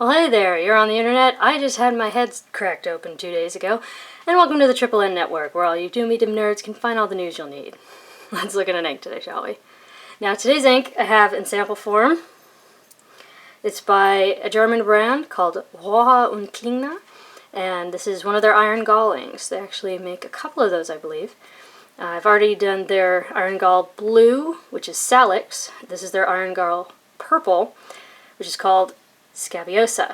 Well, hey there, you're on the internet. I just had my head cracked open 2 days ago, and welcome to the Triple N Network, where all you doomy dim nerds can find all the news you'll need. Let's look at an ink today, shall we? Now, today's ink I have in sample form. It's by a German brand called Rohrer Klingner, and this is one of their Iron-Gall inks. They actually make a couple of those, I believe. I've already done their Iron-Gall Blue, which is Salix. This is their Iron-Gall Purple, which is called Scabiosa.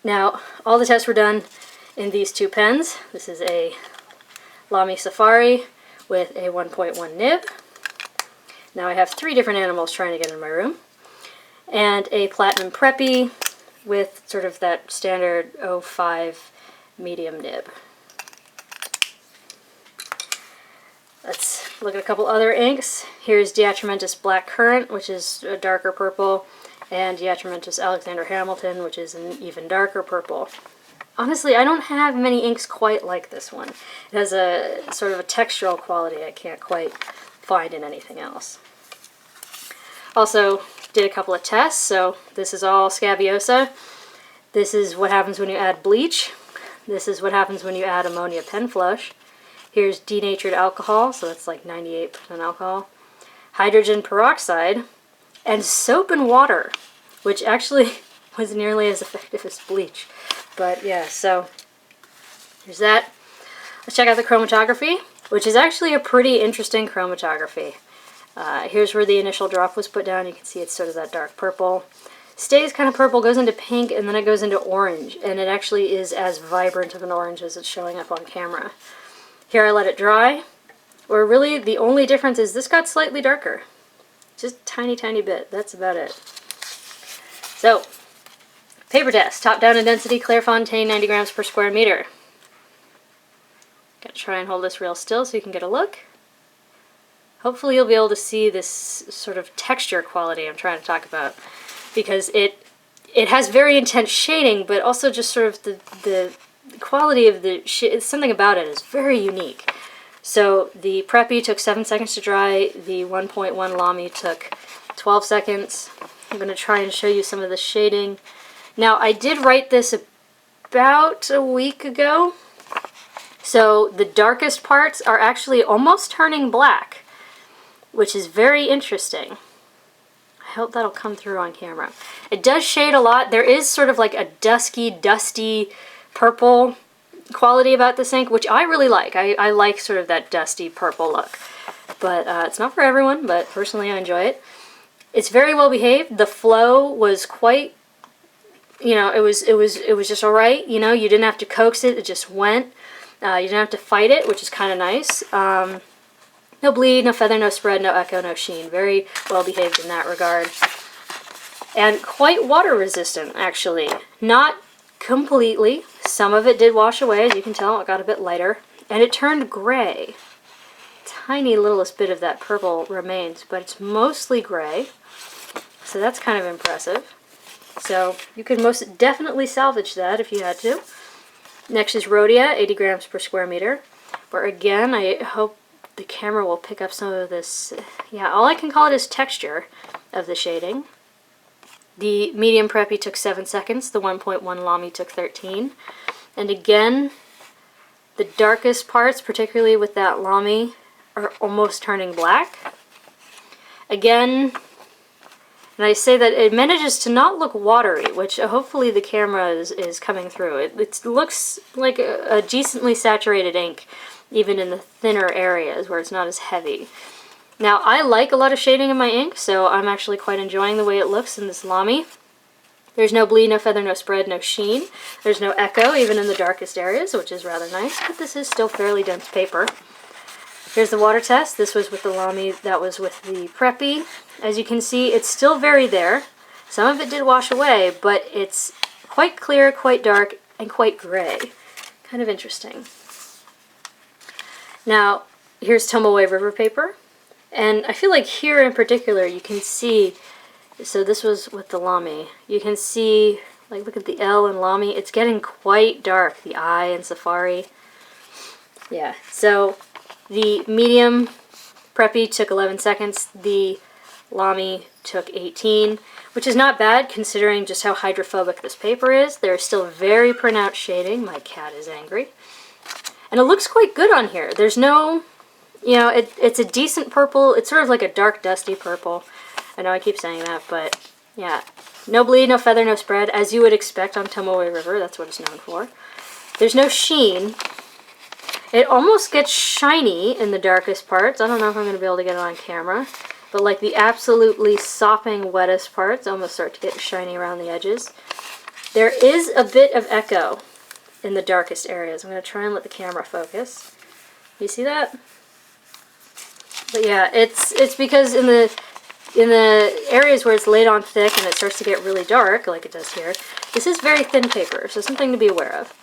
Now, all the tests were done in these two pens. This is a LAMY Safari with a 1.1 nib. Now I have 3 different animals trying to get in my room. And a Platinum Preppy with sort of that standard 05 medium nib. Let's look at a couple other inks. Here's Diatramentus Black Currant, which is a darker purple, and Diatramentus Alexander Hamilton, which is an even darker purple. Honestly, I don't have many inks quite like this one. It has a sort of a textural quality I can't quite find in anything else. Also, did a couple of tests, so this is all Scabiosa. This is what happens when you add bleach. This is what happens when you add ammonia pen flush. Here's denatured alcohol, so that's like 98% alcohol. Hydrogen peroxide. And soap and water, which actually was nearly as effective as bleach. But yeah, so here's that. Let's check out the chromatography, which is actually a pretty interesting chromatography. Here's where the initial drop was put down. You can see it's sort of that dark purple. Stays kind of purple, goes into pink, and then it goes into orange. And it actually is as vibrant of an orange as it's showing up on camera. Here I let it dry, where really the only difference is this got slightly darker. Just a tiny, tiny bit. That's about it. So, paper test. Top-down in density, Clairefontaine, 90 grams per square meter. Gotta try and hold this real still so you can get a look. Hopefully you'll be able to see this sort of texture quality I'm trying to talk about, because it has very intense shading, but also just sort of the quality of the something about it is very unique. So the Preppy took 7 seconds to dry, the 1.1 LAMY took 12 seconds. I'm going to try and show you some of the shading. Now, I did write this about a week ago, so the darkest parts are actually almost turning black, which is very interesting. I hope that'll come through on camera. It does shade a lot. There is sort of like a dusky, dusty purple quality about this ink, which I really like. I like sort of that dusty purple look. But it's not for everyone, but personally I enjoy it. It's very well behaved. The flow was quite, you know, it was just alright. You know, you didn't have to coax it, it just went. You didn't have to fight it, which is kind of nice. No bleed, no feather, no spread, no echo, no sheen. Very well behaved in that regard. And quite water resistant, actually. Not completely. Some of it did wash away, as you can tell. It got a bit lighter. And it turned gray. Tiny littlest bit of that purple remains, but it's mostly gray. So that's kind of impressive. So you could most definitely salvage that if you had to. Next is Rhodia, 80 grams per square meter. Where again, I hope the camera will pick up some of this. Yeah, all I can call it is texture of the shading. The medium Preppy took 7 seconds, the 1.1 LAMY took 13. And again, the darkest parts, particularly with that LAMY, are almost turning black. Again, and I say that it manages to not look watery, which hopefully the camera is coming through. It looks like a decently saturated ink, even in the thinner areas where it's not as heavy. Now, I like a lot of shading in my ink, so I'm actually quite enjoying the way it looks in this LAMY. There's no bleed, no feather, no spread, no sheen. There's no echo, even in the darkest areas, which is rather nice, but this is still fairly dense paper. Here's the water test. This was with the LAMY, that was with the Preppy. As you can see, it's still very there. Some of it did wash away, but it's quite clear, quite dark, and quite gray. Kind of interesting. Now, here's Tomoe River Paper. And I feel like here in particular you can see, so this was with the LAMY, you can see, like look at the L in LAMY, it's getting quite dark, the I in Safari. Yeah, so the medium Preppy took 11 seconds, the LAMY took 18, which is not bad considering just how hydrophobic this paper is. There's still very pronounced shading. My cat is angry. And it looks quite good on here. There's no, you know, it's a decent purple. It's sort of like a dark, dusty purple. I know I keep saying that, but yeah. No bleed, no feather, no spread, as you would expect on Tomoe River. That's what it's known for. There's no sheen. It almost gets shiny in the darkest parts. I don't know if I'm going to be able to get it on camera. But like the absolutely sopping wettest parts almost start to get shiny around the edges. There is a bit of echo in the darkest areas. I'm going to try and let the camera focus. You see that? But yeah, it's because in the areas where it's laid on thick and it starts to get really dark, like it does here, this is very thin paper, so something to be aware of.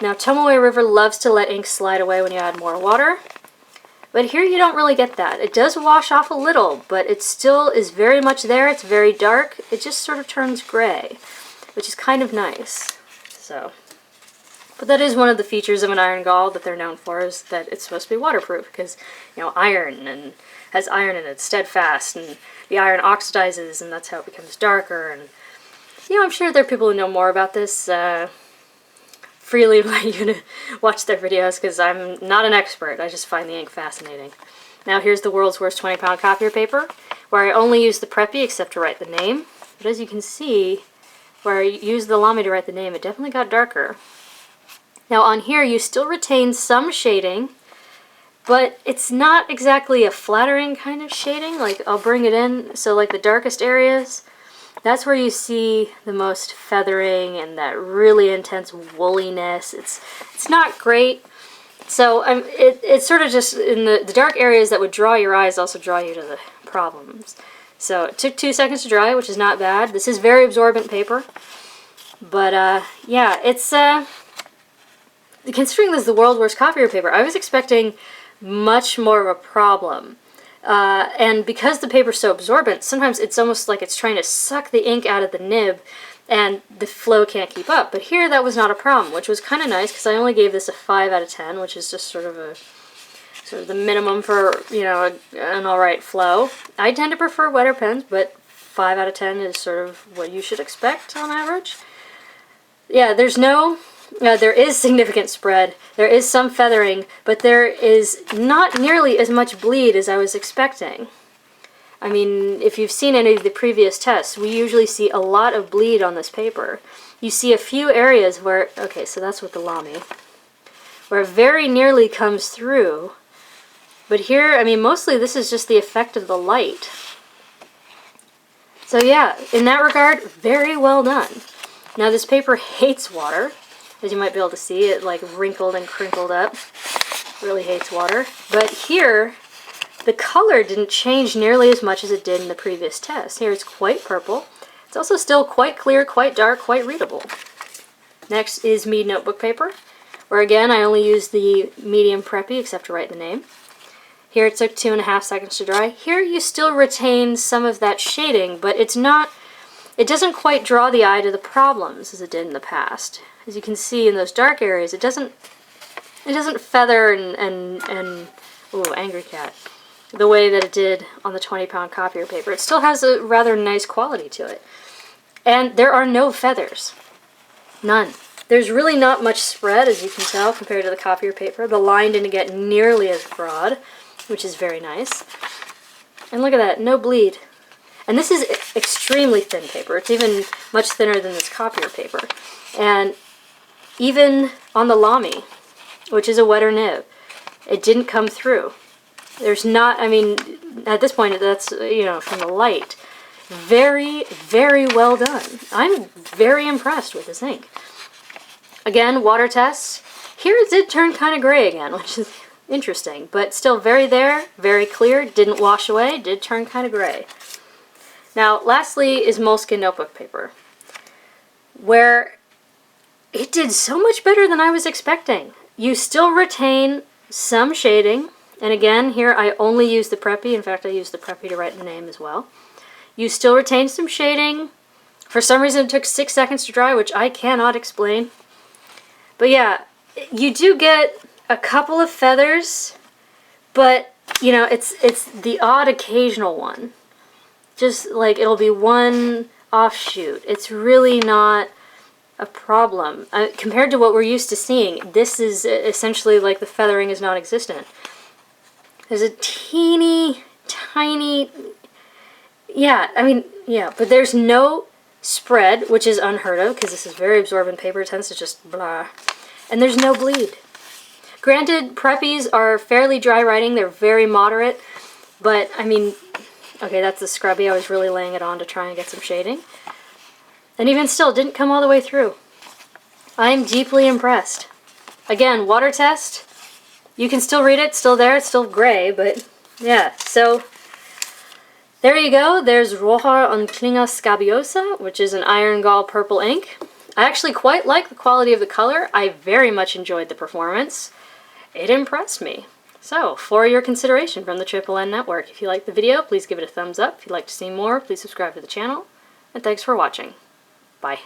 Now, Tomoe River loves to let ink slide away when you add more water, but here you don't really get that. It does wash off a little, but it still is very much there. It's very dark. It just sort of turns gray, which is kind of nice. So, but that is one of the features of an Iron-Gall that they're known for, is that it's supposed to be waterproof, because, you know, iron and has iron in it, steadfast, and the iron oxidizes, and that's how it becomes darker. And you know, I'm sure there are people who know more about this. Freely invite you to watch their videos, because I'm not an expert. I just find the ink fascinating. Now here's the world's worst 20-pound copier paper, where I only use the Preppy except to write the name. But as you can see, where I used the LAMY to write the name, it definitely got darker. Now on here you still retain some shading, but it's not exactly a flattering kind of shading. Like, I'll bring it in, so like the darkest areas, that's where you see the most feathering and that really intense woolliness. It's not great. So it's sort of just in the dark areas that would draw your eyes also draw you to the problems. So it took 2 seconds to dry, which is not bad. This is very absorbent paper. But yeah, it's considering this is the world's worst copier paper, I was expecting much more of a problem. And because the paper's so absorbent, sometimes it's almost like it's trying to suck the ink out of the nib and the flow can't keep up. But here that was not a problem, which was kind of nice, because I only gave this a 5 out of 10, which is just sort of the minimum for, you know, an alright flow. I tend to prefer wetter pens, but 5 out of 10 is sort of what you should expect on average. Yeah, there is significant spread, there is some feathering, but there is not nearly as much bleed as I was expecting. I mean, if you've seen any of the previous tests, we usually see a lot of bleed on this paper. You see a few areas where, okay, so that's with the LAMY, where it very nearly comes through, but here, I mean, mostly this is just the effect of the light. So yeah, in that regard, very well done. Now this paper hates water. As you might be able to see, it like wrinkled and crinkled up. Really hates water. But here, the color didn't change nearly as much as it did in the previous test. Here it's quite purple. It's also still quite clear, quite dark, quite readable. Next is Mead Notebook Paper, where again I only used the medium Preppy except to write the name. Here it took 2.5 seconds to dry. Here you still retain some of that shading, but it doesn't quite draw the eye to the problems as it did in the past. As you can see in those dark areas, it doesn't feather and ooh, angry cat, the way that it did on the 20-pound copier paper. It still has a rather nice quality to it. And there are no feathers. None. There's really not much spread, as you can tell, compared to the copier paper. The line didn't get nearly as broad, which is very nice. And look at that, no bleed. And this is extremely thin paper. It's even much thinner than this copier paper. And even on the LAMY, which is a wetter nib, it didn't come through. There's not, I mean, at this point, that's, you know, from the light. Very, very well done. I'm very impressed with this ink. Again, water tests. Here it did turn kind of gray again, which is interesting, but still very there, very clear, didn't wash away, did turn kind of gray. Now, lastly is Moleskine notebook paper, where it did so much better than I was expecting. You still retain some shading, and again, here I only use the Preppy. In fact, I used the Preppy to write the name as well. You still retain some shading. For some reason, it took 6 seconds to dry, which I cannot explain. But yeah, you do get a couple of feathers, but, you know, it's the odd occasional one. Just like it'll be one offshoot. It's really not a problem. Compared to what we're used to seeing, this is essentially like the feathering is non-existent. There's a teeny, tiny, yeah, I mean, yeah, but there's no spread, which is unheard of, because this is very absorbent paper. It tends to just blah. And there's no bleed. Granted, Preppies are fairly dry writing. They're very moderate, but, I mean, okay, that's the scrubby. I was really laying it on to try and get some shading. And even still, didn't come all the way through. I'm deeply impressed. Again, water test. You can still read it, still there, it's still gray, but yeah, so there you go. There's Rohrer Klingner Scabiosa, which is an Iron-Gall purple ink. I actually quite like the quality of the color. I very much enjoyed the performance. It impressed me. So, for your consideration from the Triple N Network, if you liked the video, please give it a thumbs up. If you'd like to see more, please subscribe to the channel. And thanks for watching. Bye.